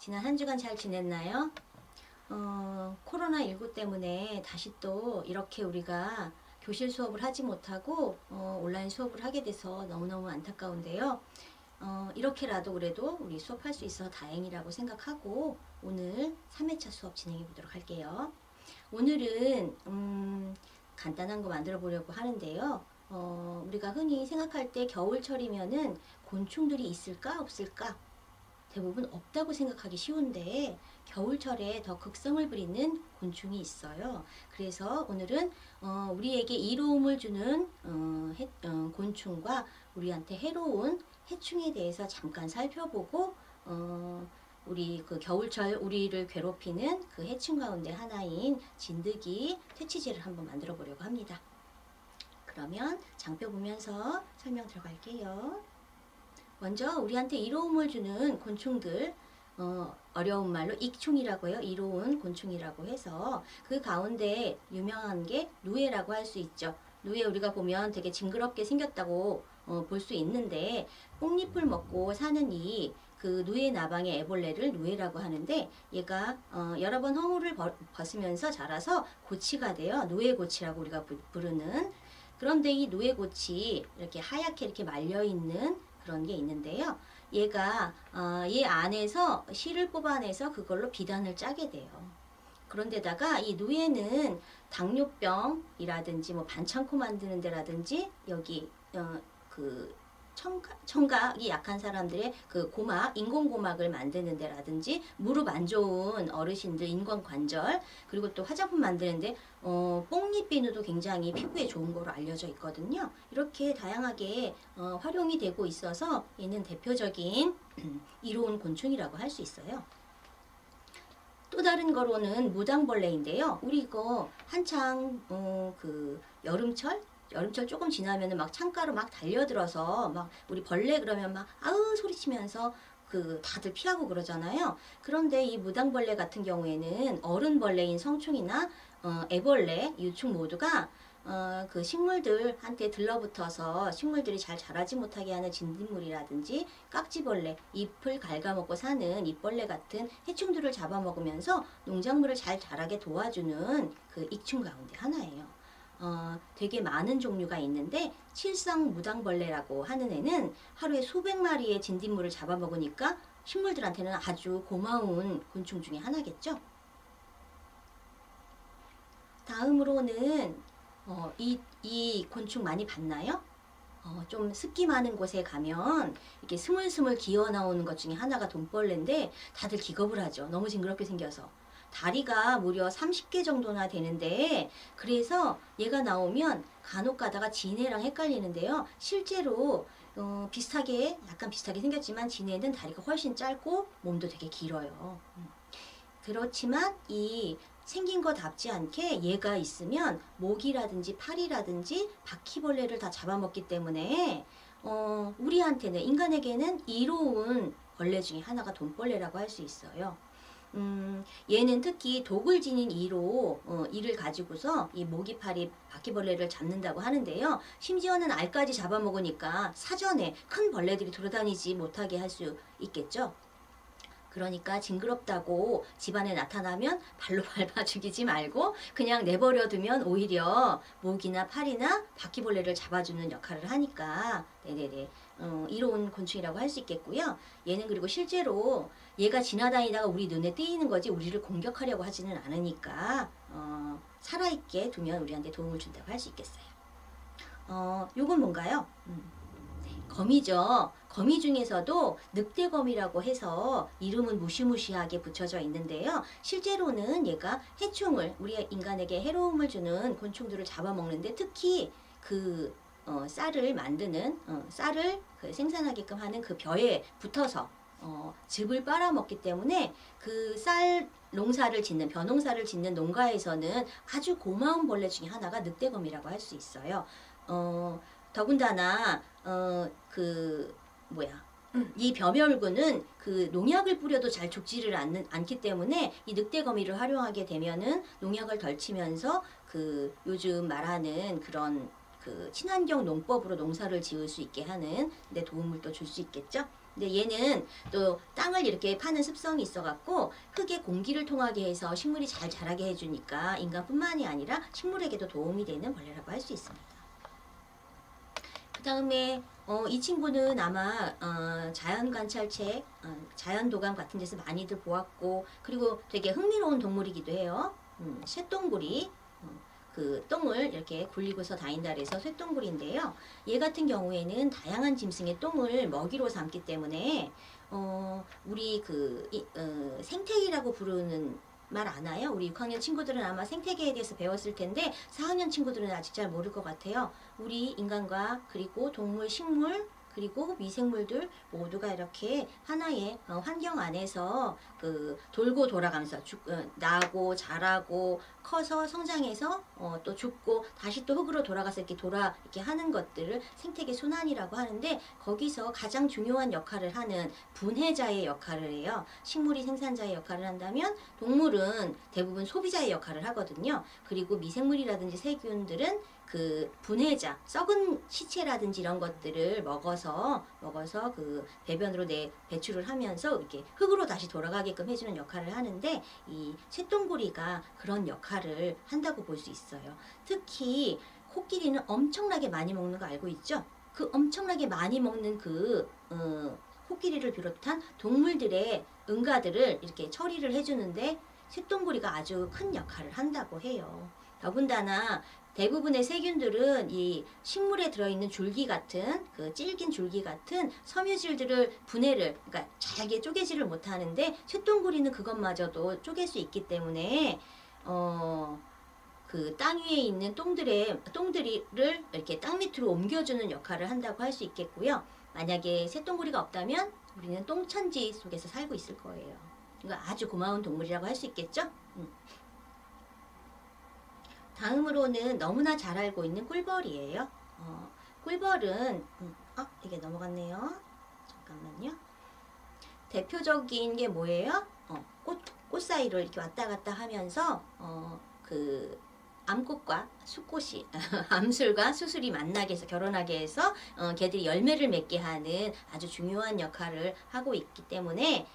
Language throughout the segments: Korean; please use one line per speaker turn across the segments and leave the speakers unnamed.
지난 한 주간 잘 지냈나요? 코로나19 때문에 다시 또 이렇게 우리가 교실 수업을 하지 못하고 온라인 수업을 하게 돼서 너무너무 안타까운데요. 이렇게라도 그래도 우리 수업할 수 있어서 다행이라고 생각하고 오늘 3회차 수업 진행해 보도록 할게요. 오늘은 간단한 거 만들어 보려고 하는데요. 우리가 흔히 생각할 때 겨울철이면은 곤충들이 있을까 없을까? 대부분 없다고 생각하기 쉬운데 겨울철에 더 극성을 부리는 곤충이 있어요. 그래서 오늘은 우리에게 이로움을 주는 곤충과 우리한테 해로운 해충에 대해서 잠깐 살펴보고 우리 그 겨울철 우리를 괴롭히는 그 해충 가운데 하나인 진드기 퇴치제를 한번 만들어 보려고 합니다. 그러면 장표 보면서 설명 들어갈게요. 먼저 우리한테 이로움을 주는 곤충들, 어려운 말로 익충이라고 해요. 이로운 곤충이라고 해서 그 가운데 유명한 게 누에라고 할 수 있죠. 누에 우리가 보면 되게 징그럽게 생겼다고 볼 수 있는데 뽕잎을 먹고 사는 그 누에 나방의 애벌레를 누에라고 하는데 얘가 여러 번 허물을 벗으면서 자라서 고치가 돼요. 누에고치라고 우리가 부르는. 그런데 이 누에고치 이렇게 하얗게 이렇게 말려 있는 그런 게 있는데요. 얘가 얘 안에서 실을 뽑아내서 그걸로 비단을 짜게 돼요. 그런데다가 이 누에는 당뇨병이라든지 뭐 반창고 만드는 데라든지 여기 그 청각이 약한 사람들의 그 고막, 인공고막을 만드는 데라든지 무릎 안 좋은 어르신들 인공관절 그리고 또 화장품 만드는데 뽕잎 비누도 굉장히 피부에 좋은 거로 알려져 있거든요. 이렇게 다양하게 활용이 되고 있어서 얘는 대표적인 이로운 곤충이라고 할 수 있어요. 또 다른 거로는 무당벌레인데요. 우리 이거 한창 그 여름철 조금 지나면은 막 창가로 막 달려들어서 막 우리 벌레 그러면 막 아우 소리치면서 그 다들 피하고 그러잖아요. 그런데 이 무당벌레 같은 경우에는 어른벌레인 성충이나 애벌레, 유충 모두가 그 식물들한테 들러붙어서 식물들이 잘 자라지 못하게 하는 진딧물이라든지 깍지벌레, 잎을 갉아먹고 사는 잎벌레 같은 해충들을 잡아먹으면서 농작물을 잘 자라게 도와주는 그 익충 가운데 하나예요. 되게 많은 종류가 있는데 칠성 무당벌레라고 하는 애는 하루에 수백 마리의 진딧물을 잡아먹으니까 식물들한테는 아주 고마운 곤충 중에 하나겠죠. 다음으로는 이 곤충 많이 봤나요? 좀 습기 많은 곳에 가면 이렇게 스물스물 기어 나오는 것 중에 하나가 돈벌레인데 다들 기겁을 하죠. 너무 징그럽게 생겨서. 다리가 무려 30개 정도나 되는데 그래서 얘가 나오면 간혹 가다가 지네랑 헷갈리는데요. 실제로 약간 비슷하게 생겼지만 지네는 다리가 훨씬 짧고 몸도 되게 길어요. 그렇지만 이 생긴 거답지 않게 얘가 있으면 모기라든지 파리라든지 바퀴벌레를 다 잡아먹기 때문에 우리한테는 인간에게는 이로운 벌레 중에 하나가 돈벌레라고 할 수 있어요. 얘는 특히 독을 지닌 이를 가지고서 이 모기, 파리, 바퀴벌레를 잡는다고 하는데요. 심지어는 알까지 잡아먹으니까 사전에 큰 벌레들이 돌아다니지 못하게 할 수 있겠죠. 그러니까 징그럽다고 집안에 나타나면 발로 밟아 죽이지 말고 그냥 내버려 두면 오히려 모기나 파리나 바퀴벌레를 잡아주는 역할을 하니까 네네네 이로운 곤충이라고 할 수 있겠고요. 얘는 그리고 실제로 얘가 지나다니다가 우리 눈에 띄는 거지 우리를 공격하려고 하지는 않으니까 살아있게 두면 우리한테 도움을 준다고 할 수 있겠어요. 요건 뭔가요? 거미죠. 거미 중에서도 늑대거미라고 해서 이름은 무시무시하게 붙여져 있는데요. 실제로는 얘가 해충을 우리 인간에게 해로움을 주는 곤충들을 잡아먹는데 특히 그 쌀을 만드는 쌀을 그 생산하게끔 하는 그 벼에 붙어서 즙을 빨아먹기 때문에 그 쌀 농사를 짓는 벼농사를 짓는 농가에서는 아주 고마운 벌레 중에 하나가 늑대거미라고 할 수 있어요. 더군다나 이 벼멸구는 그 농약을 뿌려도 잘 죽지를 않기 때문에 이 늑대거미를 활용하게 되면은 농약을 덜 치면서 그 요즘 말하는 그런 그 친환경 농법으로 농사를 지을 수 있게 하는 데 도움을 또 줄 수 있겠죠. 근데 얘는 또 땅을 이렇게 파는 습성이 있어갖고 흙에 공기를 통하게 해서 식물이 잘 자라게 해주니까 인간뿐만이 아니라 식물에게도 도움이 되는 벌레라고 할 수 있습니다. 그 다음에 이 친구는 아마 자연 관찰책, 자연 도감 같은 데서 많이들 보았고, 그리고 되게 흥미로운 동물이기도 해요. 쇠똥구리. 그 똥을 이렇게 굴리고서 다닌다 그래서 쇠똥구리인데요. 얘 같은 경우에는 다양한 짐승의 똥을 먹이로 삼기 때문에 우리 생태계라고 부르는 말 아나요? 우리 6학년 친구들은 아마 생태계에 대해서 배웠을 텐데 4학년 친구들은 아직 잘 모를 것 같아요. 우리 인간과 그리고 동물, 식물, 그리고 미생물들 모두가 이렇게 하나의 환경 안에서 그 돌고 돌아가면서 나고 자라고 커서 성장해서 또 죽고 다시 또 흙으로 돌아가서 이렇게 하는 것들을 생태계 순환이라고 하는데, 거기서 가장 중요한 역할을 하는 분해자의 역할을 해요. 식물이 생산자의 역할을 한다면 동물은 대부분 소비자의 역할을 하거든요. 그리고 미생물이라든지 세균들은 그 분해자, 썩은 시체라든지 이런 것들을 먹어서 그 배변으로 배출을 하면서 이렇게 흙으로 다시 돌아가게끔 해주는 역할을 하는데, 이 쇠똥구리가 그런 역할을 한다고 볼 수 있어요. 특히 코끼리는 엄청나게 많이 먹는 거 알고 있죠? 그 엄청나게 많이 먹는 코끼리를 비롯한 동물들의 응가들을 이렇게 처리를 해주는데 쇠똥구리가 아주 큰 역할을 한다고 해요. 더군다나 대부분의 세균들은 이 식물에 들어있는 줄기 같은 그 질긴 줄기 같은 섬유질들을 분해를, 그러니까 잘게 쪼개지를 못하는데 쇠똥구리는 그것마저도 쪼갤 수 있기 때문에 그 땅 위에 있는 똥들이를 이렇게 땅 밑으로 옮겨주는 역할을 한다고 할 수 있겠고요. 만약에 쇠똥구리가 없다면 우리는 똥천지 속에서 살고 있을 거예요. 그러니까 아주 고마운 동물이라고 할 수 있겠죠? 다음으로는 너무나 잘 알고 있는 꿀벌이에요. 꿀벌은 이게 넘어갔네요. 잠깐만요. 대표적인 게 뭐예요? 꽃 사이를 이렇게 왔다 갔다 하면서 그 암꽃과 수꽃이 암술과 수술이 만나게 해서 결혼하게 해서 걔들이 열매를 맺게 하는 아주 중요한 역할을 하고 있기 때문에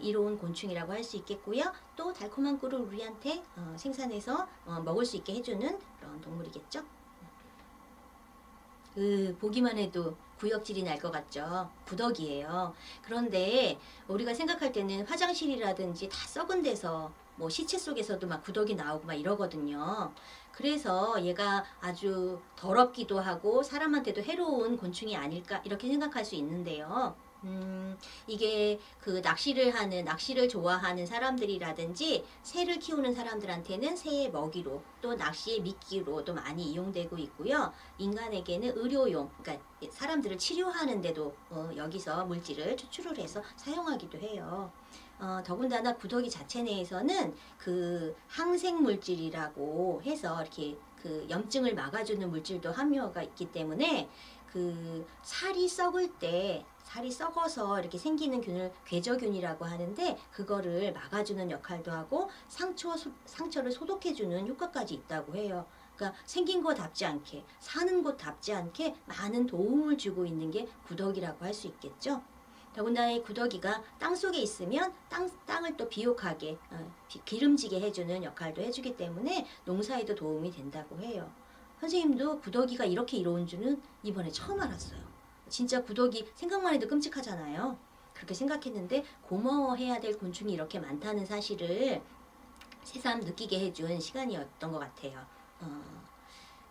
이로운 곤충이라고 할 수 있겠고요. 또 달콤한 꿀을 우리한테 생산해서 먹을 수 있게 해주는 그런 동물이겠죠. 보기만 해도 구역질이 날 것 같죠. 구더기예요. 그런데 우리가 생각할 때는 화장실이라든지 다 썩은 데서 뭐 시체 속에서도 막 구더기 나오고 막 이러거든요. 그래서 얘가 아주 더럽기도 하고 사람한테도 해로운 곤충이 아닐까 이렇게 생각할 수 있는데요. 이게 그 낚시를 좋아하는 사람들이라든지 새를 키우는 사람들한테는 새의 먹이로, 또 낚시의 미끼로도 많이 이용되고 있고요. 인간에게는 의료용, 그러니까 사람들을 치료하는데도 여기서 물질을 추출을 해서 사용하기도 해요. 더군다나 구더기 자체 내에서는 그 항생 물질이라고 해서 이렇게 그 염증을 막아주는 물질도 함유가 있기 때문에 그 살이 썩어서 이렇게 생기는 균을 궤저균이라고 하는데, 그거를 막아주는 역할도 하고 상처를 소독해주는 효과까지 있다고 해요. 그러니까 생긴 것답지 않게, 사는 것답지 않게 많은 도움을 주고 있는 게 구더기라고 할 수 있겠죠. 더군다나 이 구더기가 땅 속에 있으면 땅을 또 비옥하게 기름지게 해주는 역할도 해주기 때문에 농사에도 도움이 된다고 해요. 선생님도 구더기가 이렇게 이로운 줄은 이번에 처음 알았어요. 진짜 구더기 생각만 해도 끔찍하잖아요. 그렇게 생각했는데 고마워해야 될 곤충이 이렇게 많다는 사실을 새삼 느끼게 해준 시간이었던 것 같아요.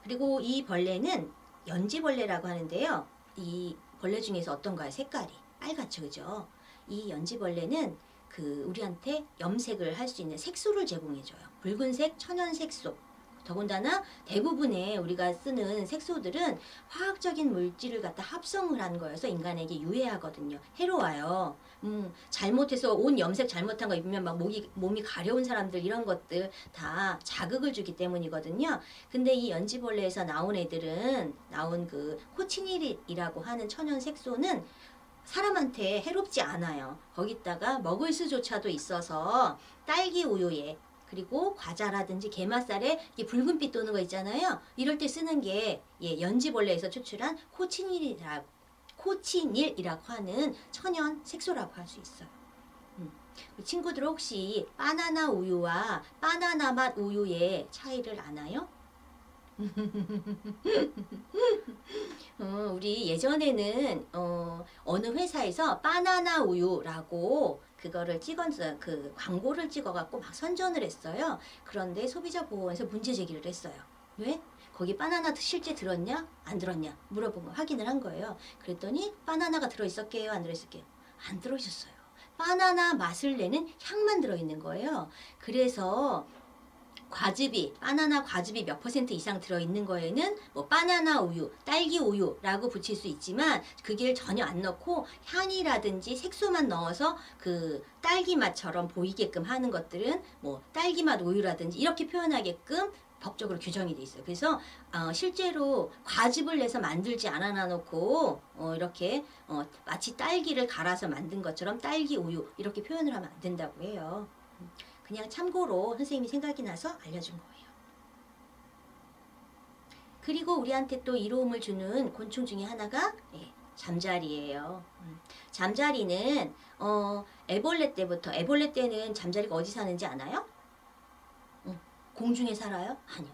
그리고 이 벌레는 연지벌레라고 하는데요. 이 벌레 중에서 어떤가요? 색깔이 빨갛죠, 그죠? 이 연지벌레는 우리한테 염색을 할 수 있는 색소를 제공해줘요. 붉은색, 천연 색소. 더군다나 대부분의 우리가 쓰는 색소들은 화학적인 물질을 갖다 합성을 한 거여서 인간에게 유해하거든요. 해로워요. 잘못해서 옷 염색 잘못한 거 입으면 막 몸이 가려운 사람들, 이런 것들 다 자극을 주기 때문이거든요. 근데 이 연지벌레에서 나온 그 코치닐이라고 하는 천연 색소는 사람한테 해롭지 않아요. 거기다가 먹을 수조차도 있어서 딸기 우유에 그리고 과자라든지 게맛살에 이 붉은빛 도는 거 있잖아요. 이럴 때 쓰는 게 연지벌레에서 추출한 코치닐이라고 하는 천연 색소라고 할 수 있어요. 친구들 혹시 바나나 우유와 바나나 맛 우유의 차이를 아나요? 우리 예전에는 어느 회사에서 바나나 우유라고 그거를 찍어서 그 광고를 찍어갖고 막 선전을 했어요. 그런데 소비자보호원에서 문제 제기를 했어요. 왜? 거기 바나나 실제 들었냐? 안 들었냐? 물어본 거 확인을 한 거예요. 그랬더니 바나나가 들어있었게요? 안 들어있었게요? 안 들어있었어요. 바나나 맛을 내는 향만 들어있는 거예요. 그래서 바나나 과즙이 몇 퍼센트 이상 들어있는 거에는 뭐 바나나 우유, 딸기 우유라고 붙일 수 있지만 그게 전혀 안 넣고 향이라든지 색소만 넣어서 그 딸기 맛처럼 보이게끔 하는 것들은 뭐 딸기 맛 우유라든지 이렇게 표현하게끔 법적으로 규정이 돼 있어요. 그래서 실제로 과즙을 내서 만들지 않아 놓고 이렇게 마치 딸기를 갈아서 만든 것처럼 딸기 우유 이렇게 표현을 하면 안 된다고 해요. 그냥 참고로 선생님이 생각이 나서 알려준 거예요. 그리고 우리한테 또 이로움을 주는 곤충 중에 하나가 잠자리예요. 잠자리는 애벌레 때는 잠자리가 어디 사는지 아나요? 공중에 살아요? 아니요.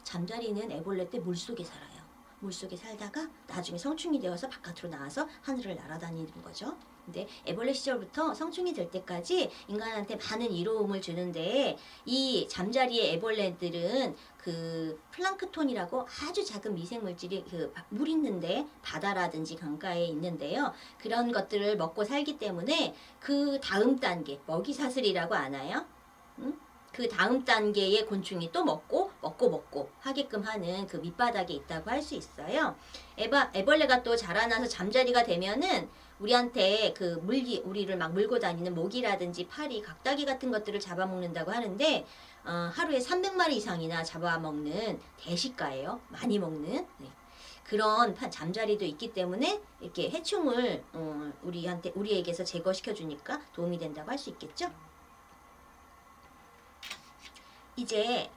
잠자리는 애벌레 때 물속에 살아요. 물속에 살다가 나중에 성충이 되어서 바깥으로 나와서 하늘을 날아다니는 거죠. 근데 애벌레 시절부터 성충이 될 때까지 인간한테 많은 이로움을 주는데 이 잠자리의 애벌레들은 그 플랑크톤이라고 아주 작은 미생물질이 그 물 있는데 바다라든지 강가에 있는데요. 그런 것들을 먹고 살기 때문에 그 다음 단계 먹이사슬이라고 아나요? 응? 그 다음 단계의 곤충이 또 먹고 하게끔 하는 그 밑바닥에 있다고 할 수 있어요. 애벌레가 또 자라나서 잠자리가 되면은 우리한테 그 우리를 막 물고 다니는 모기라든지 파리, 각다기 같은 것들을 잡아먹는다고 하는데 하루에 300마리 이상이나 잡아먹는 대식가예요. 많이 먹는. 네. 그런 잠자리도 있기 때문에 이렇게 해충을 우리에게서 제거시켜 주니까 도움이 된다고 할 수 있겠죠. 이제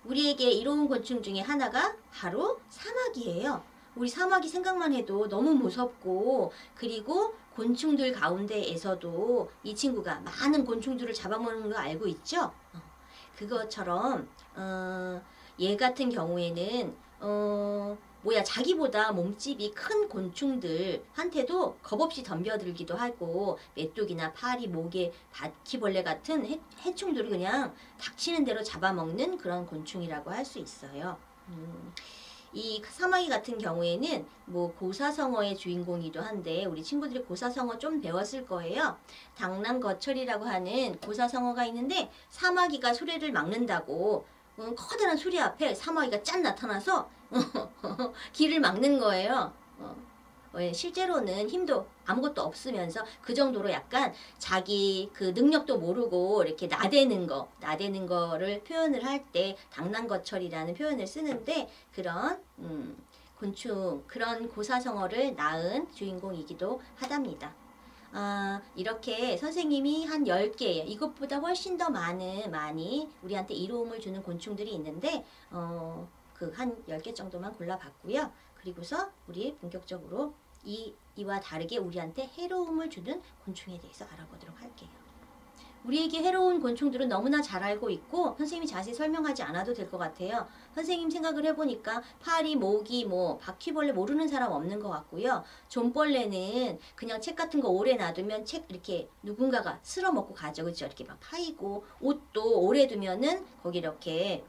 우리에게 이로운 곤충 중에 하나가 바로 사마귀예요. 우리 사마귀 생각만 해도 너무 무섭고 그리고 곤충들 가운데에서도 이 친구가 많은 곤충들을 잡아먹는 거 알고 있죠? 그것처럼 얘 같은 경우에는 자기보다 몸집이 큰 곤충들한테도 겁없이 덤벼들기도 하고 메뚜기나 파리, 모개, 바퀴벌레 같은 해충들을 그냥 닥치는 대로 잡아먹는 그런 곤충이라고 할 수 있어요. 이 사마귀 같은 경우에는 뭐 고사성어의 주인공이기도 한데 우리 친구들이 고사성어 좀 배웠을 거예요. 당랑거철이라고 하는 고사성어가 있는데 사마귀가 수레를 막는다고 커다란 수레 앞에 사마귀가 짠 나타나서 길을 막는 거예요. 실제로는 힘도 아무것도 없으면서 그 정도로 약간 자기 그 능력도 모르고 이렇게 나대는 거를 표현을 할 때 당랑거철이라는 표현을 쓰는데 그런 곤충, 그런 고사성어를 낳은 주인공이기도 하답니다. 이렇게 선생님이 한 10개, 이것보다 훨씬 더 많이 우리한테 이로움을 주는 곤충들이 있는데 그 한 10개 정도만 골라봤고요. 그리고서 우리 본격적으로 이와 다르게 우리한테 해로움을 주는 곤충에 대해서 알아보도록 할게요. 우리에게 해로운 곤충들은 너무나 잘 알고 있고 선생님이 자세히 설명하지 않아도 될 것 같아요. 선생님 생각을 해보니까 파리, 모기, 바퀴벌레 모르는 사람 없는 것 같고요. 좀벌레는 그냥 책 같은 거 오래 놔두면 책 이렇게 누군가가 쓸어 먹고 가죠. 그렇죠? 이렇게 막 파이고 옷도 오래 두면은 거기 이렇게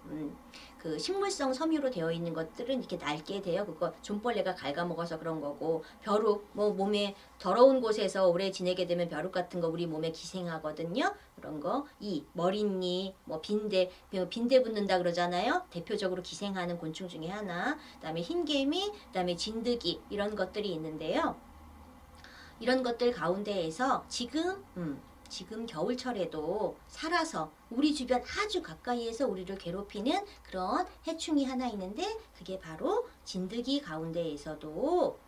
그 식물성 섬유로 되어 있는 것들은 이렇게 낡게 돼요. 그거 좀벌레가 갉아먹어서 그런 거고 벼룩 몸에 더러운 곳에서 오래 지내게 되면 벼룩 같은 거 우리 몸에 기생하거든요. 그런 거 머릿잎 빈대 붙는다 그러잖아요. 대표적으로 기생하는 곤충 중에 하나. 그다음에 흰개미, 그다음에 진드기 이런 것들이 있는데요. 이런 것들 가운데에서 지금 겨울철에도 살아서 우리 주변 아주 가까이에서 우리를 괴롭히는 그런 해충이 하나 있는데 그게 바로 진드기 가운데에서도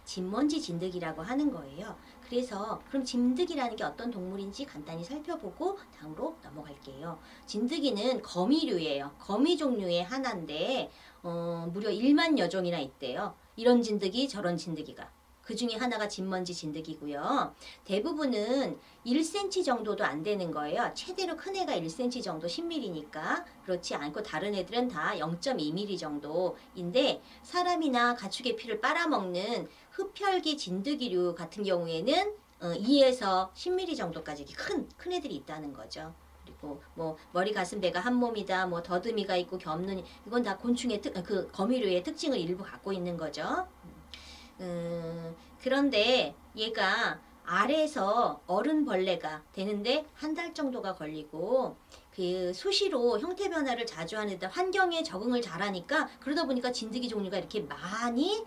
진먼지 진드기라고 하는 거예요. 그래서 그럼 진드기라는 게 어떤 동물인지 간단히 살펴보고 다음으로 넘어갈게요. 진드기는 거미류예요. 거미 종류의 하나인데 무려 1만여 종이나 있대요. 이런 진드기 저런 진드기가. 그 중에 하나가 진먼지 진드기고요. 대부분은 1cm 정도도 안 되는 거예요. 최대로 큰 애가 1cm 정도 10mm니까 그렇지 않고 다른 애들은 다 0.2mm 정도인데 사람이나 가축의 피를 빨아먹는 흡혈귀 진드기류 같은 경우에는 2에서 10mm 정도까지 큰 애들이 있다는 거죠. 그리고 뭐 머리 가슴 배가 한 몸이다 뭐 더듬이가 있고 겹눈이 이건 다 곤충의 그 거미류의 특징을 일부 갖고 있는 거죠. 그런데 얘가 알에서 어른 벌레가 되는데 한 달 정도가 걸리고 그 수시로 형태 변화를 자주 하는데 환경에 적응을 잘하니까 그러다 보니까 진드기 종류가 이렇게 많이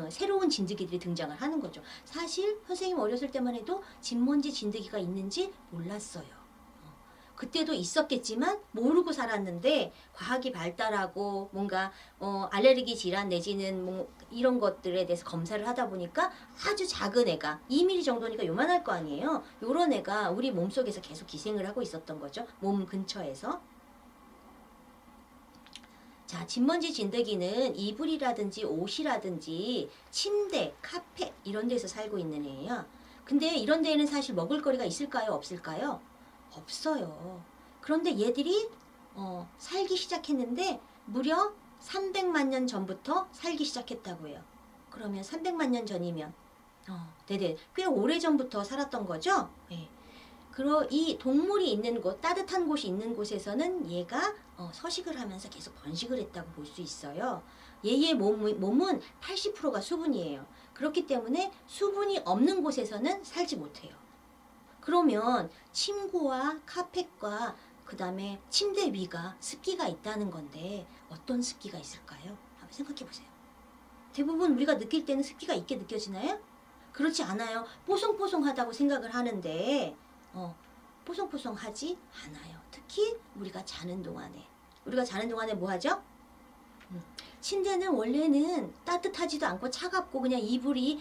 새로운 진드기들이 등장을 하는 거죠. 사실 선생님 어렸을 때만 해도 진먼지 진드기가 있는지 몰랐어요. 그때도 있었겠지만 모르고 살았는데 과학이 발달하고 뭔가 알레르기 질환 내지는 뭐 이런 것들에 대해서 검사를 하다 보니까 아주 작은 애가 2mm 정도니까 요만할 거 아니에요. 요런 애가 우리 몸속에서 계속 기생을 하고 있었던 거죠. 몸 근처에서. 자, 진먼지 진드기는 이불이라든지 옷이라든지 침대, 카펫 이런 데서 살고 있는 애예요. 근데 이런 데에는 사실 먹을거리가 있을까요? 없을까요? 없어요. 그런데 얘들이 살기 시작했는데 무려 300만 년 전부터 살기 시작했다고 해요. 그러면 300만 년 전이면 네네 꽤 오래전부터 살았던 거죠. 네. 그리고 이 동물이 있는 곳, 따뜻한 곳이 있는 곳에서는 얘가 서식을 하면서 계속 번식을 했다고 볼 수 있어요. 얘의 몸은 80%가 수분이에요. 그렇기 때문에 수분이 없는 곳에서는 살지 못해요. 그러면 침구와 카펫과 그 다음에 침대 위가 습기가 있다는 건데 어떤 습기가 있을까요? 한번 생각해 보세요. 대부분 우리가 느낄 때는 습기가 있게 느껴지나요? 그렇지 않아요. 뽀송뽀송하다고 생각을 하는데 뽀송뽀송하지 않아요. 특히 우리가 자는 동안에 뭐 하죠? 침대는 원래는 따뜻하지도 않고 차갑고 그냥 이불이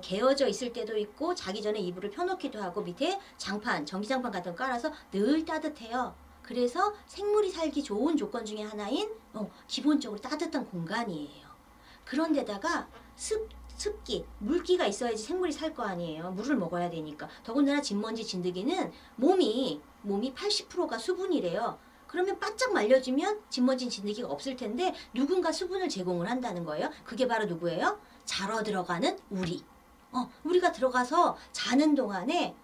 개어져 있을 때도 있고 자기 전에 이불을 펴놓기도 하고 밑에 장판, 전기장판 같은 거 깔아서 늘 따뜻해요. 그래서 생물이 살기 좋은 조건 중에 하나인 기본적으로 따뜻한 공간이에요. 그런데다가 습기, 물기가 있어야지 생물이 살 거 아니에요. 물을 먹어야 되니까. 더군다나 진먼지 진드기는 몸이 80%가 수분이래요. 그러면 바짝 말려지면 진먼지 진드기가 없을 텐데 누군가 수분을 제공을 한다는 거예요. 그게 바로 누구예요? 자러 들어가는 우리. 우리가 들어가서 자는 동안에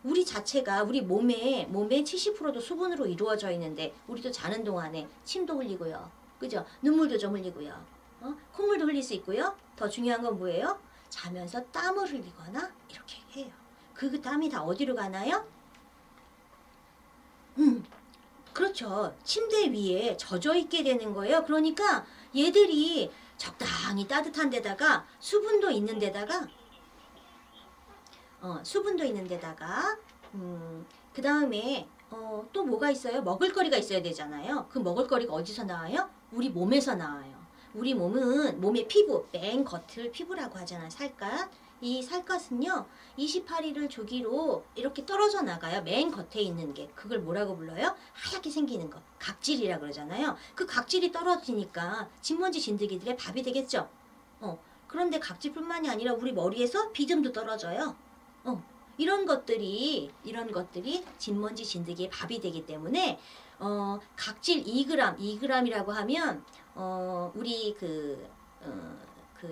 우리 자체가 우리 몸의 70%도 수분으로 이루어져 있는데 우리도 자는 동안에 침도 흘리고요. 그죠? 눈물도 좀 흘리고요. 콧물도 흘릴 수 있고요. 더 중요한 건 뭐예요? 자면서 땀을 흘리거나 이렇게 해요. 그 땀이 다 어디로 가나요? 그렇죠. 침대 위에 젖어 있게 되는 거예요. 그러니까 얘들이 적당히 따뜻한 데다가 수분도 있는 데다가 그 다음에 또 뭐가 있어요? 먹을거리가 있어야 되잖아요. 그 먹을거리가 어디서 나와요? 우리 몸에서 나와요. 우리 몸은 몸의 피부, 맨 겉을 피부라고 하잖아요. 살갗. 이 살갗은요 28일을 주기로 이렇게 떨어져 나가요. 맨 겉에 있는 게 그걸 뭐라고 불러요? 하얗게 생기는 거 각질이라 그러잖아요. 그 각질이 떨어지니까 진먼지 진드기들의 밥이 되겠죠. 그런데 각질뿐만이 아니라 우리 머리에서 비듬도 떨어져요. 이런 것들이 진먼지 진드기의 밥이 되기 때문에 각질 2g이라고 하면 우리 그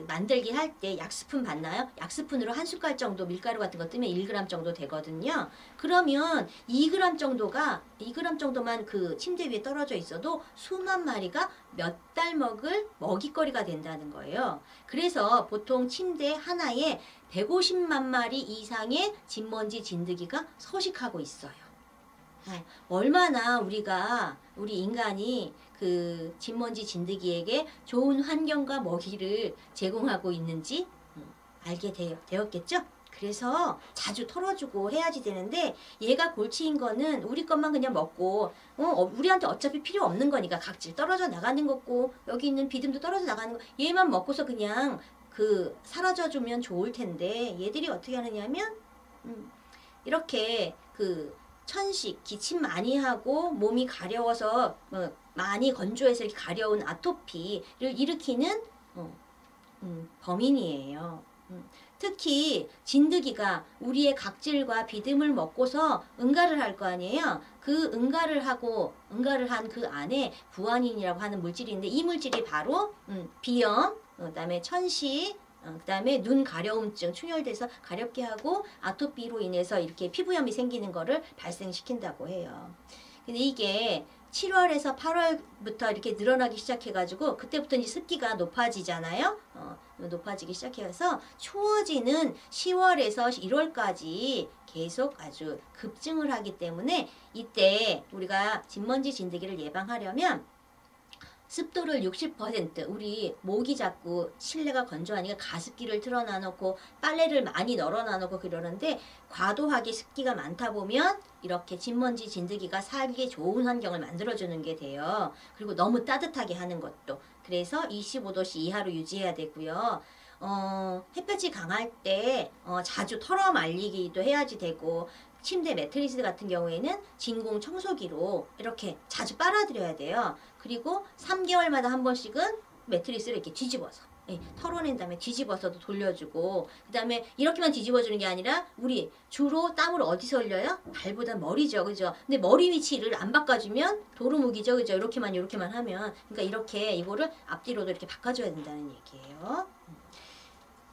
만들기 할 때 약스푼 봤나요? 약스푼으로 한 숟갈 정도 밀가루 같은 거 뜨면 1g 정도 되거든요. 그러면 2g 정도만 그 침대 위에 떨어져 있어도 수만 마리가 몇 달 먹을 먹이거리가 된다는 거예요. 그래서 보통 침대 하나에 150만 마리 이상의 진먼지 진드기가 서식하고 있어요. 얼마나 우리 인간이 그 진먼지 진드기에게 좋은 환경과 먹이를 제공하고 있는지 알게 되었겠죠? 그래서 자주 털어주고 해야지 되는데 얘가 골치인 거는 우리 것만 그냥 먹고 우리한테 어차피 필요 없는 거니까 각질 떨어져 나가는 거고 여기 있는 비듬도 떨어져 나가는 거 얘만 먹고서 그냥 그 사라져주면 좋을 텐데 얘들이 어떻게 하느냐면 이렇게 그 천식, 기침 많이 하고 몸이 가려워서 많이 건조해서 이렇게 가려운 아토피를 일으키는 범인이에요. 특히 진드기가 우리의 각질과 비듬을 먹고서 응가를 할 거 아니에요. 그 응가를 한 그 안에 구안인이라고 하는 물질인데 이 물질이 바로 비염, 그다음에 천식, 그다음에 눈 가려움증 충혈돼서 가렵게 하고 아토피로 인해서 이렇게 피부염이 생기는 거를 발생시킨다고 해요. 근데 이게 7월에서 8월부터 이렇게 늘어나기 시작해가지고 그때부터 이제 습기가 높아지잖아요. 높아지기 시작해서 추워지는 10월에서 1월까지 계속 아주 급증을 하기 때문에 이때 우리가 진먼지 진드기를 예방하려면 습도를 60% 우리 모기 자꾸 실내가 건조하니까 가습기를 틀어놔 놓고 빨래를 많이 널어놔 놓고 그러는데 과도하게 습기가 많다 보면 이렇게 진먼지 진드기가 살기 좋은 환경을 만들어주는 게 돼요. 그리고 너무 따뜻하게 하는 것도 그래서 25도씨 이하로 유지해야 되고요. 햇볕이 강할 때 자주 털어 말리기도 해야지 되고 침대 매트리스 같은 경우에는 진공 청소기로 이렇게 자주 빨아들여야 돼요. 그리고 3개월마다 한 번씩은 매트리스를 이렇게 뒤집어서 털어낸 다음에 뒤집어서도 돌려주고 그 다음에 이렇게만 뒤집어주는 게 아니라 우리 주로 땀을 어디서 흘려요? 발보다 머리죠. 그죠? 근데 머리 위치를 안 바꿔주면 도루묵이죠. 그죠? 이렇게만 하면 그러니까 이렇게 이거를 앞뒤로도 이렇게 바꿔줘야 된다는 얘기예요.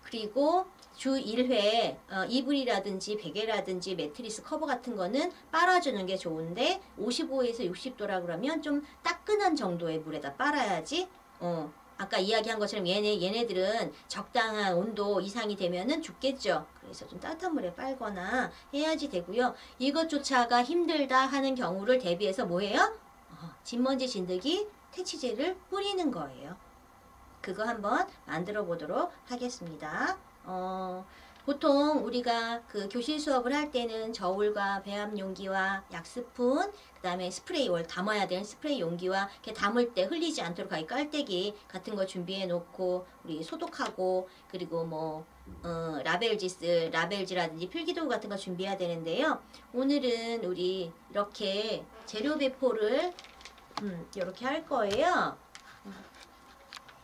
그리고 주 1회 이불이라든지 베개라든지 매트리스 커버 같은 거는 빨아주는 게 좋은데 55에서 60도라 그러면 좀 따끈한 정도의 물에다 빨아야지 아까 이야기한 것처럼 얘네들은 적당한 온도 이상이 되면은 죽겠죠. 그래서 좀 따뜻한 물에 빨거나 해야지 되고요. 이것조차가 힘들다 하는 경우를 대비해서 뭐예요? 진먼지 진드기 퇴치제를 뿌리는 거예요. 그거 한번 만들어 보도록 하겠습니다. 보통 우리가 그 교실 수업을 할 때는 저울과 배합 용기와 약스푼, 그 다음에 스프레이, 담아야 되는 스프레이 용기와 이렇게 담을 때 흘리지 않도록 깔때기 같은 거 준비해 놓고 우리 소독하고 그리고 뭐 라벨지라든지 필기도구 같은 거 준비해야 되는데요. 오늘은 우리 이렇게 재료 배포를 이렇게 할 거예요.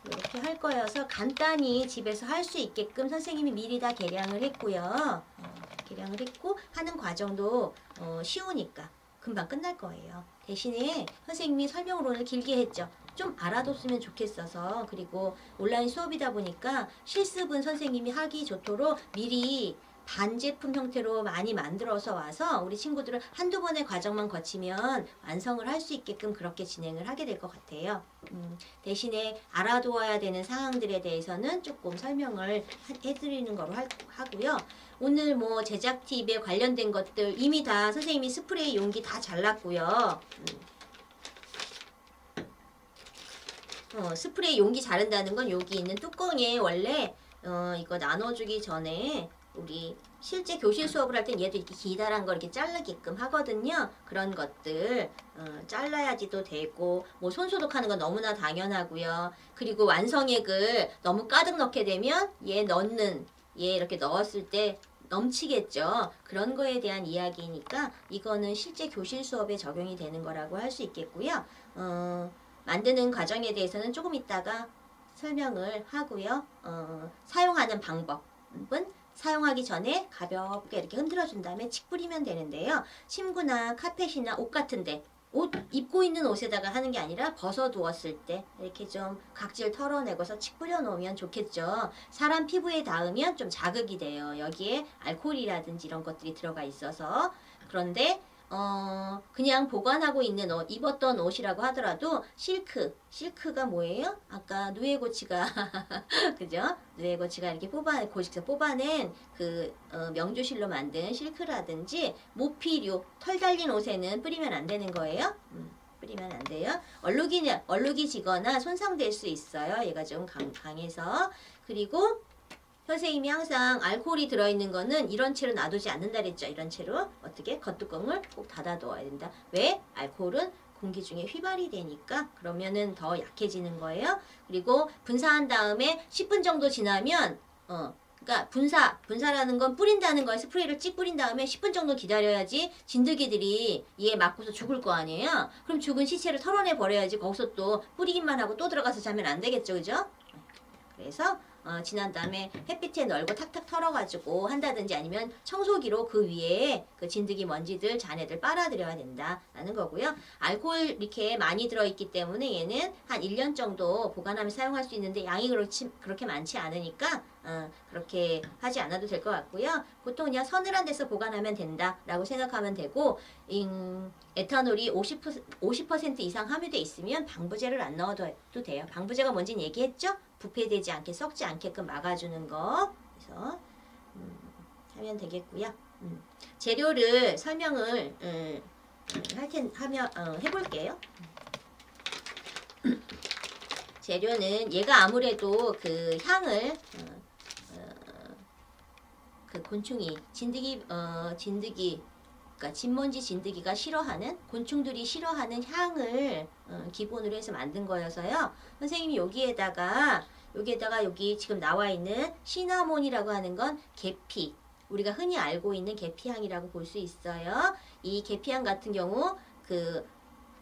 이렇게 할 거여서 간단히 집에서 할 수 있게끔 선생님이 미리 다 계량을 했고요. 계량을 했고 하는 과정도 쉬우니까 금방 끝날 거예요. 대신에 선생님이 설명을 오늘 길게 했죠. 좀 알아뒀으면 좋겠어서 그리고 온라인 수업이다 보니까 실습은 선생님이 하기 좋도록 미리 반제품 형태로 많이 만들어서 와서 우리 친구들은 한두 번의 과정만 거치면 완성을 할 수 있게끔 그렇게 진행을 하게 될 것 같아요. 대신에 알아두어야 되는 사항들에 대해서는 조금 설명을 해드리는 거로 하고요. 오늘 뭐 제작 팁에 관련된 것들 이미 다 선생님이 스프레이 용기 다 잘랐고요. 스프레이 용기 자른다는 건 여기 있는 뚜껑에 원래 이거 나눠주기 전에 우리 실제 교실 수업을 할 땐 얘도 이렇게 기다란 걸 이렇게 자르게끔 하거든요. 그런 것들 잘라야지도 되고 뭐 손소독하는 건 너무나 당연하고요. 그리고 완성액을 너무 가득 넣게 되면 얘 이렇게 넣었을 때 넘치겠죠. 그런 거에 대한 이야기니까 이거는 실제 교실 수업에 적용이 되는 거라고 할 수 있겠고요. 만드는 과정에 대해서는 조금 이따가 설명을 하고요. 사용하는 방법은 사용하기 전에 가볍게 이렇게 흔들어준 다음에 칙 뿌리면 되는데요. 침구나 카펫이나 옷 같은데 옷 입고 있는 옷에다가 하는 게 아니라 벗어두었을 때 이렇게 좀 각질 털어내고서 칙 뿌려놓으면 좋겠죠. 사람 피부에 닿으면 좀 자극이 돼요. 여기에 알코올이라든지 이런 것들이 들어가 있어서. 그런데 그냥 보관하고 있는 옷, 입었던 옷이라고 하더라도 실크가 뭐예요? 아까 누에고치가 그죠? 누에고치가 이렇게 고식에서 뽑아낸 그 명주실로 만든 실크라든지 모피류, 털 달린 옷에는 뿌리면 안 되는 거예요. 뿌리면 안 돼요. 얼룩이 지거나 손상될 수 있어요. 얘가 좀 강해서. 그리고 선생님이 항상 알코올이 들어있는 거는 이런 채로 놔두지 않는다 그랬죠. 이런 채로 어떻게 겉뚜껑을 꼭 닫아둬야 된다. 왜? 알코올은 공기 중에 휘발이 되니까 그러면은 더 약해지는 거예요. 그리고 분사한 다음에 10분 정도 지나면 그러니까 분사라는 건 뿌린다는 거에 스프레이를 찍 뿌린 다음에 10분 정도 기다려야지 진드기들이 얘 맞고서 죽을 거 아니에요. 그럼 죽은 시체를 털어내 버려야지 거기서 또 뿌리기만 하고 또 들어가서 자면 안 되겠죠, 그죠? 그래서 지난 다음에 햇빛에 널고 탁탁 털어가지고 한다든지 아니면 청소기로 그 위에 그 진드기 먼지들 잔해들 빨아들여야 된다라는 거고요. 알코올 이렇게 많이 들어있기 때문에 얘는 한 1년 정도 보관하면 사용할 수 있는데 양이 그렇게 많지 않으니까 그렇게 하지 않아도 될 것 같고요. 보통 그냥 서늘한 데서 보관하면 된다라고 생각하면 되고 에탄올이 50% 이상 함유돼 있으면 방부제를 안 넣어도 돼요. 방부제가 뭔지는 얘기했죠? 부패되지 않게 썩지 않게끔 막아주는 거. 그래서 하면 되겠고요. 재료를 설명을 해볼게요. 재료는 얘가 아무래도 그 향을 그 곤충이 진드기 그러니까 진먼지 진드기가 싫어하는 곤충들이 싫어하는 향을 기본으로 해서 만든 거여서요. 선생님이 여기에다가 여기 지금 나와 있는 시나몬이라고 하는 건 계피, 우리가 흔히 알고 있는 계피향이라고 볼 수 있어요. 이 계피향 같은 경우 그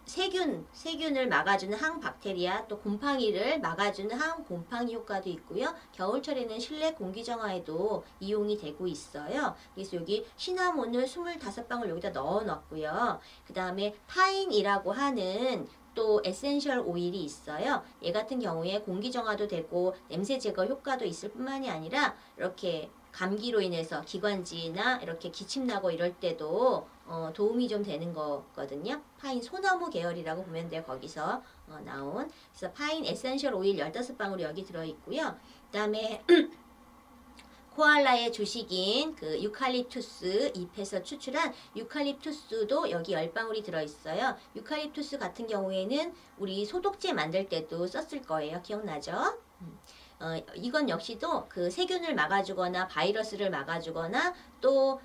세균을 막아주는 항박테리아, 또 곰팡이를 막아주는 항곰팡이 효과도 있고요. 겨울철에는 실내 공기정화에도 이용이 되고 있어요. 그래서 여기 시나몬을 25방울 여기다 넣어놨고요. 그 다음에 파인이라고 하는 또 에센셜 오일이 있어요. 얘 같은 경우에 공기정화도 되고 냄새 제거 효과도 있을 뿐만이 아니라 이렇게 감기로 인해서 기관지나 이렇게 기침나고 이럴 때도 도움이 좀 되는 거거든요. 파인 소나무 계열이라고 보면 돼요. 거기서 나온. 그래서 파인 에센셜 오일 15방울이 여기 들어있고요. 그 다음에 코알라의 주식인 그 유칼립투스 잎에서 추출한 유칼립투스도 여기 10방울이 들어있어요. 유칼립투스 같은 경우에는 우리 소독제 만들 때도 썼을 거예요. 기억나죠? 이건 역시도 그 세균을 막아주거나 바이러스를 막아주거나 또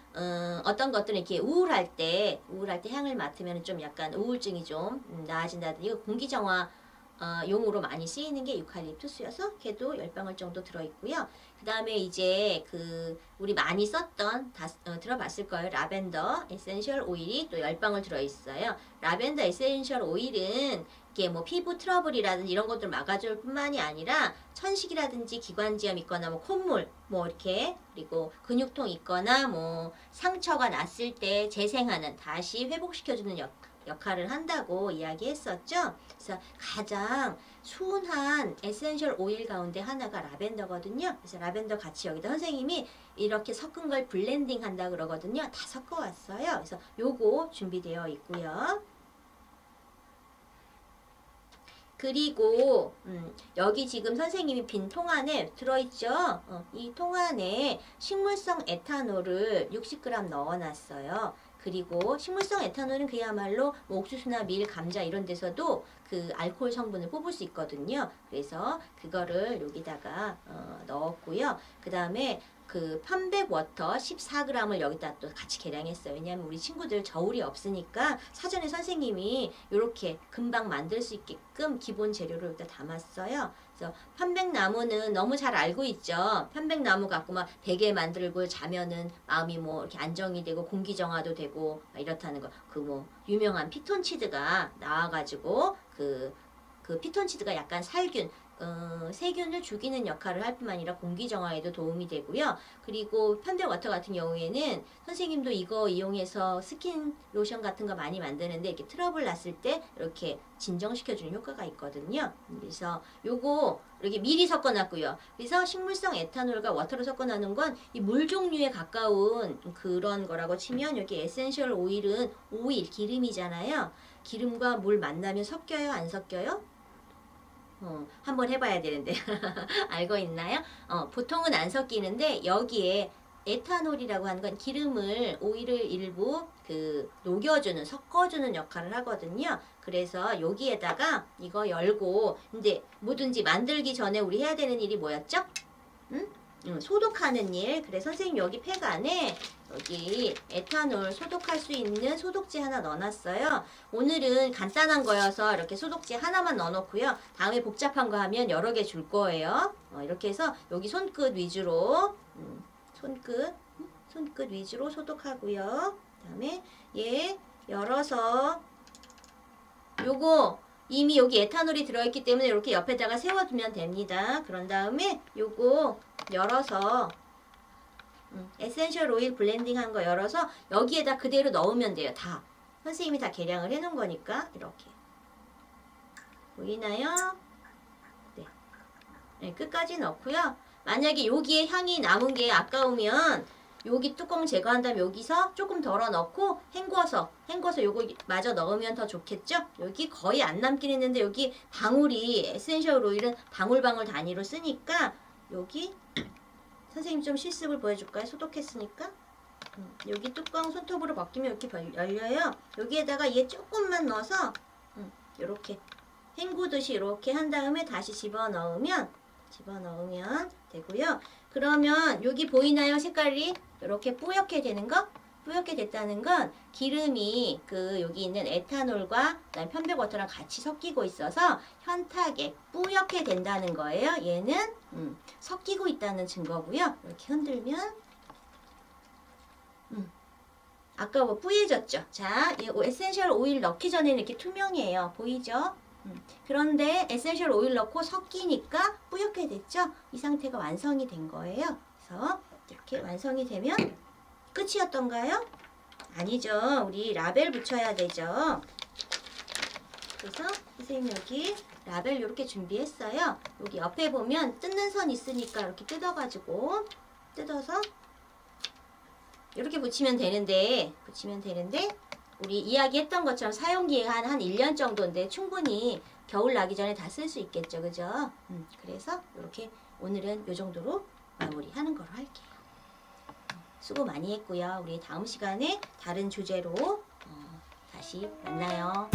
어떤 것들은 이렇게 우울할 때 향을 맡으면 좀 약간 우울증이 좀 나아진다든지 이거 공기정화 용으로 많이 쓰이는 게 유칼립투스여서 걔도 10방울 정도 들어있고요. 그 다음에 이제 그 우리 많이 썼던 들어봤을 거예요. 라벤더 에센셜 오일이 또 10방울 들어있어요. 라벤더 에센셜 오일은 이게 뭐 피부 트러블이라든지 이런 것들 막아줄 뿐만이 아니라 천식이라든지 기관지염 있거나 뭐 콧물 뭐 이렇게 그리고 근육통 있거나 뭐 상처가 났을 때 재생하는 다시 회복시켜주는 역할을 한다고 이야기했었죠. 그래서 가장 순한 에센셜 오일 가운데 하나가 라벤더거든요. 그래서 라벤더 같이 여기다 선생님이 이렇게 섞은 걸 블렌딩 한다 그러거든요. 다 섞어 왔어요. 그래서 요거 준비되어 있고요. 그리고 여기 지금 선생님이 빈 통 안에 들어있죠. 이 통 안에 식물성 에탄올을 60g 넣어놨어요. 그리고 식물성 에탄올은 그야말로 뭐 옥수수나 밀, 감자 이런 데서도 그 알코올 성분을 뽑을 수 있거든요. 그래서 그거를 여기다가 넣었고요. 그 다음에 그 판백 워터 14g을 여기다 또 같이 계량했어요. 왜냐하면 우리 친구들 저울이 없으니까 사전에 선생님이 이렇게 금방 만들 수 있게끔 기본 재료를 여기다 담았어요. 그래서 편백나무는 너무 잘 알고 있죠. 편백나무 갖고 막 베개 만들고 자면은 마음이 뭐 이렇게 안정이 되고 공기정화도 되고 이렇다는 거. 그 뭐 유명한 피톤치드가 나와가지고 그 피톤치드가 약간 살균 세균을 죽이는 역할을 할 뿐만 아니라 공기정화에도 도움이 되고요. 그리고 편백워터 같은 경우에는 선생님도 이거 이용해서 스킨 로션 같은 거 많이 만드는데 이렇게 트러블 났을 때 이렇게 진정시켜주는 효과가 있거든요. 그래서 요거 이렇게 미리 섞어놨고요. 그래서 식물성 에탄올과 워터로 섞어놓는 건 이 물 종류에 가까운 그런 거라고 치면 여기 에센셜 오일은 오일, 기름이잖아요. 기름과 물 만나면 섞여요? 안 섞여요? 한번 해봐야 되는데 알고 있나요? 보통은 안 섞이는데 여기에 에탄올이라고 하는 건 기름을 오일을 일부 녹여주는 섞어주는 역할을 하거든요. 그래서 여기에다가 이거 열고 근데 뭐든지 만들기 전에 우리 해야 되는 일이 뭐였죠? 응? 소독하는 일. 그래 선생님 여기 팩 안에 여기 에탄올 소독할 수 있는 소독제 하나 넣어놨어요. 오늘은 간단한 거여서 이렇게 소독제 하나만 넣어놓고요. 다음에 복잡한 거 하면 여러 개 줄 거예요. 이렇게 해서 여기 손끝 위주로 손끝 위주로 소독하고요. 그다음에 얘 열어서 요거 이미 여기 에탄올이 들어있기 때문에 이렇게 옆에다가 세워두면 됩니다. 그런 다음에 요거 열어서 에센셜 오일 블렌딩 한 거 열어서 여기에다 그대로 넣으면 돼요. 다. 선생님이 다 계량을 해놓은 거니까 이렇게. 보이나요? 네. 네, 끝까지 넣고요. 만약에 여기에 향이 남은 게 아까우면 여기 뚜껑 제거한 다음에 여기서 조금 덜어 넣고 헹궈서 요거 마저 넣으면 더 좋겠죠? 여기 거의 안 남긴 했는데 여기 방울이 에센셜 오일은 방울방울 단위로 쓰니까 여기 선생님 좀 실습을 보여줄까요? 소독했으니까 여기 뚜껑 손톱으로 벗기면 이렇게 열려요. 여기에다가 얘 조금만 넣어서 이렇게 헹구듯이 이렇게 한 다음에 다시 집어넣으면 되고요. 그러면 여기 보이나요? 색깔이 이렇게 뿌옇게 되는 거? 뿌옇게 됐다는 건 기름이 여기 있는 에탄올과 그다음에 편백워터랑 같이 섞이고 있어서 현탁에 뿌옇게 된다는 거예요. 얘는 섞이고 있다는 증거고요. 이렇게 흔들면 아까 뭐 뿌얘졌죠? 자, 이 에센셜 오일 넣기 전에는 이렇게 투명해요. 보이죠? 그런데 에센셜 오일 넣고 섞이니까 뿌옇게 됐죠? 이 상태가 완성이 된 거예요. 그래서 이렇게 완성이 되면 끝이었던가요? 아니죠. 우리 라벨 붙여야 되죠. 그래서 선생님 여기 라벨 이렇게 준비했어요. 여기 옆에 보면 뜯는 선 있으니까 이렇게 뜯어서 이렇게 붙이면 되는데 우리 이야기했던 것처럼 사용기회가 한 1년 정도인데 충분히 겨울 나기 전에 다 쓸 수 있겠죠. 그죠? 그래서 이렇게 오늘은 이 정도로 마무리하는 거로 할게요. 수고 많이 했고요. 우리 다음 시간에 다른 주제로 다시 만나요.